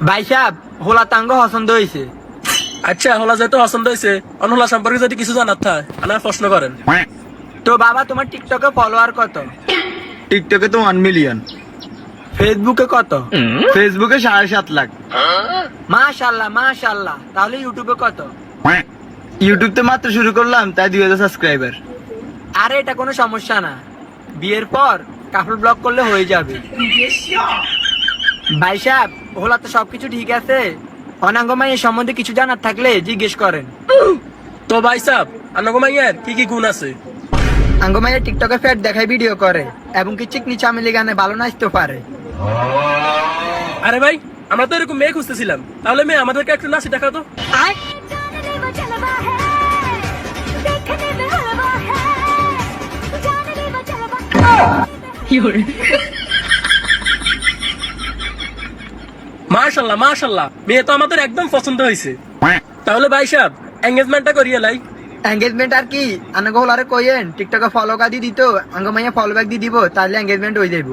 ভাই সাহেব হোলা তাঙ্গ পছন্দ হয়েছে। আচ্ছা হলা যেহেতু পছন্দ হয়েছে অনহলা সম্পর্কে যদি কিছু জানার থাকে আনার প্রশ্ন করেন। তো বাবা তোমার টিকটকে ফলোয়ার কত? টিকটকে তো 1 মিলিয়ন, ফেসবুকে কত? ফেসবুকে 7.5 লাখ, মাশাল্লাহ মাশাল্লাহ। তাহলে ইউটিউবে কত? ইউটিউব তো মাত্র শুরু করলাম তাই 2000 সাবস্ক্রাইবার। আরে এটা কোনো সমস্যা না, বিয়ের পর কাপড় ব্লক করলে হয়ে যাবে। ভাই সাহেব হোলা তো সবকিছু ঠিক আছে, অনাঙ্গমাই এর সম্বন্ধে কিছু জানার থাকলে জিজ্ঞেস করেন। তো ভাই সাহেব আনগমাইয়ের কি কি গুণ আছে? আঙ্গমাইয়া টিকটকে ফ্যাট দেখায় ভিডিও করে এবং কি চিকনি চামেলি গানে ভালো নাচতে পারে। আরে ভাই আমরা তো এরকম মেয়ে খুঁজতেছিলাম, তাহলে মেয়ে আমাদেরকে একটু নাচি দেখা তো। जानने वो जलवा है, देखने में हलवा है, जानने वो जलवा মাশাল্লাহ মাশাল্লাহ, মেয়ে তো আমাদের একদম পছন্দ হয়েছে। তাহলে ভাই সাহেব এঙ্গেজমেন্টটা করিয়ে লাই। এঙ্গেজমেন্ট আর কি আনাগো হোলারে কইেন টিকটকে ফলো কা দি দিত, আঙ্গমাইয়া ফলো ব্যাক দি দিব, তাহলে এঙ্গেজমেন্ট হয়ে যাইব।